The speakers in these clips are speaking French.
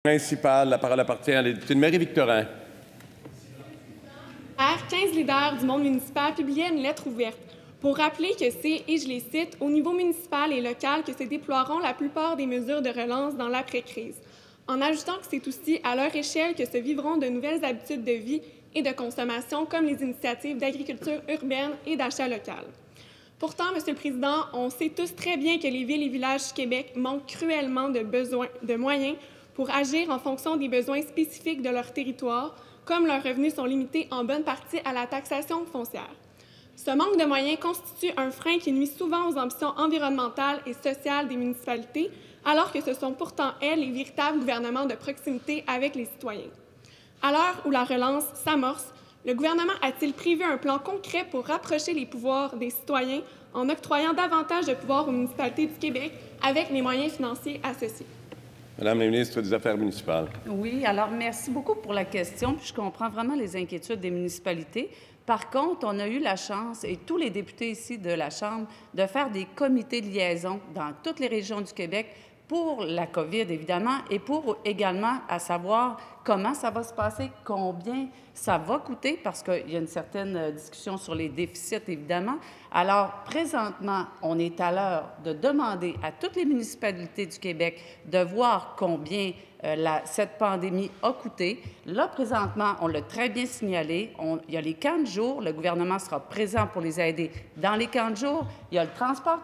Principal, la parole appartient à la députée de Marie-Victorin. 15 leaders du monde municipal publiaient une lettre ouverte pour rappeler que c'est, et je les cite, au niveau municipal et local que se déploieront la plupart des mesures de relance dans l'après-crise, en ajoutant que c'est aussi à leur échelle que se vivront de nouvelles habitudes de vie et de consommation, comme les initiatives d'agriculture urbaine et d'achat local. Pourtant, Monsieur le Président, on sait tous très bien que les villes et villages du Québec manquent cruellement de moyens pour agir en fonction des besoins spécifiques de leur territoire, comme leurs revenus sont limités en bonne partie à la taxation foncière. Ce manque de moyens constitue un frein qui nuit souvent aux ambitions environnementales et sociales des municipalités, alors que ce sont pourtant elles les véritables gouvernements de proximité avec les citoyens. À l'heure où la relance s'amorce, le gouvernement a-t-il prévu un plan concret pour rapprocher les pouvoirs des citoyens en octroyant davantage de pouvoirs aux municipalités du Québec avec les moyens financiers associés? Madame la ministre des Affaires municipales. Oui, alors merci beaucoup pour la question. Puis je comprends vraiment les inquiétudes des municipalités. Par contre, on a eu la chance, et tous les députés ici de la Chambre, de faire des comités de liaison dans toutes les régions du Québec pour la COVID, évidemment, et pour également à savoir comment ça va se passer, combien ça va coûter, parce qu'il y a une certaine discussion sur les déficits, évidemment. Alors, présentement, on est à l'heure de demander à toutes les municipalités du Québec de voir combien cette pandémie a coûté. Là, présentement, on l'a très bien signalé. Il y a les camps de jour. Le gouvernement sera présent pour les aider dans les camps de jour. Il y a le transport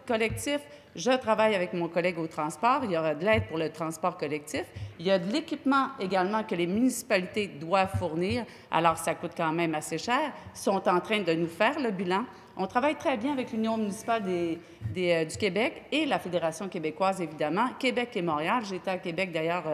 collectif. Je travaille avec mon collègue au transport. Il y aura de l'aide pour le transport collectif. Il y a de l'équipement également que les municipalités doivent fournir. Alors, ça coûte quand même assez cher. Ils sont en train de nous faire le bilan. On travaille très bien avec l'Union municipale du Québec et la Fédération québécoise, évidemment, Québec et Montréal. J'étais à Québec, d'ailleurs,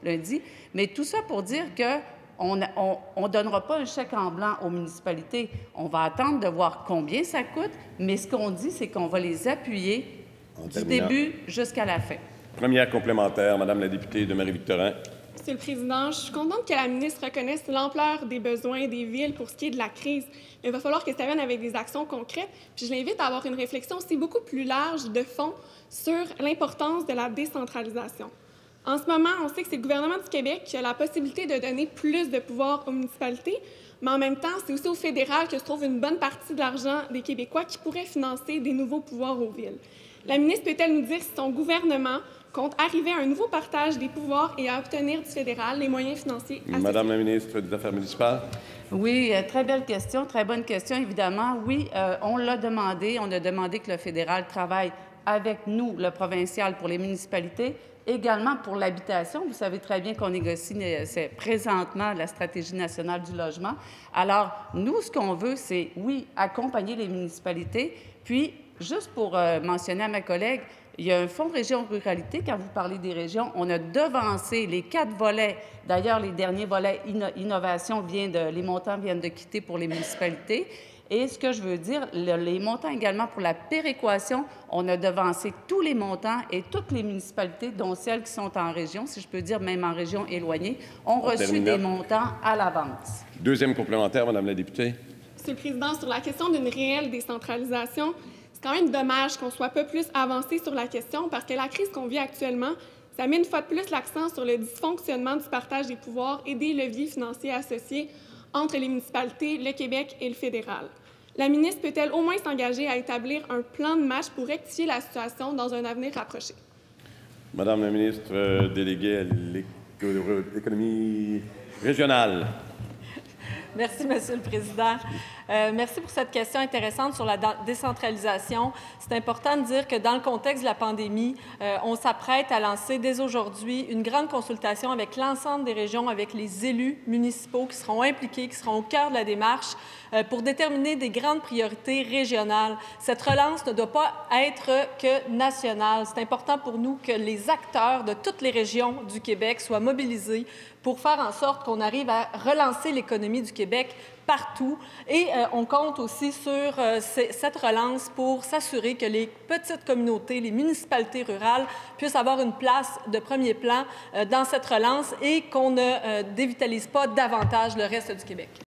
lundi. Mais tout ça pour dire qu'on ne donnera pas un chèque en blanc aux municipalités. On va attendre de voir combien ça coûte, mais ce qu'on dit, c'est qu'on va les appuyer du début jusqu'à la fin. Première complémentaire, Madame la députée de Marie-Victorin. Monsieur le Président, je suis contente que la ministre reconnaisse l'ampleur des besoins des villes pour ce qui est de la crise. Mais il va falloir que ça vienne avec des actions concrètes. Puis je l'invite à avoir une réflexion aussi beaucoup plus large de fond sur l'importance de la décentralisation. En ce moment, on sait que c'est le gouvernement du Québec qui a la possibilité de donner plus de pouvoir aux municipalités, mais en même temps, c'est aussi au fédéral que se trouve une bonne partie de l'argent des Québécois qui pourrait financer des nouveaux pouvoirs aux villes. La ministre peut-elle nous dire si son gouvernement compte arriver à un nouveau partage des pouvoirs et à obtenir du fédéral les moyens financiers associés? Madame la ministre des Affaires municipales. Oui, très belle question, très bonne question, évidemment. Oui, on l'a demandé. On a demandé que le fédéral travaille avec nous, le provincial, pour les municipalités, également pour l'habitation. Vous savez très bien qu'on négocie présentement la stratégie nationale du logement. Alors, nous, ce qu'on veut, c'est, oui, accompagner les municipalités. Puis, juste pour mentionner à ma collègue, il y a un fonds région ruralité. Quand vous parlez des régions, on a devancé les 4 volets. D'ailleurs, les derniers volets innovation, les montants viennent de quitter pour les municipalités. Et ce que je veux dire, les montants également pour la péréquation, on a devancé tous les montants et toutes les municipalités, dont celles qui sont en région, si je peux dire même en région éloignée, ont reçu des montants à l'avance. Deuxième complémentaire, Madame la députée. Monsieur le Président, sur la question d'une réelle décentralisation, c'est quand même dommage qu'on ne soit pas plus avancé sur la question parce que la crise qu'on vit actuellement, ça met une fois de plus l'accent sur le dysfonctionnement du partage des pouvoirs et des leviers financiers associés entre les municipalités, le Québec et le fédéral. La ministre peut-elle au moins s'engager à établir un plan de match pour rectifier la situation dans un avenir rapproché? Madame la ministre déléguée à l'économie régionale. Merci, Monsieur le Président. Merci pour cette question intéressante sur la décentralisation. C'est important de dire que dans le contexte de la pandémie, on s'apprête à lancer dès aujourd'hui une grande consultation avec l'ensemble des régions, avec les élus municipaux qui seront impliqués, qui seront au cœur de la démarche pour déterminer des grandes priorités régionales. Cette relance ne doit pas être que nationale. C'est important pour nous que les acteurs de toutes les régions du Québec soient mobilisés pour faire en sorte qu'on arrive à relancer l'économie du Québec partout. Et on compte aussi sur cette relance pour s'assurer que les petites communautés, les municipalités rurales puissent avoir une place de premier plan dans cette relance et qu'on ne dévitalise pas davantage le reste du Québec.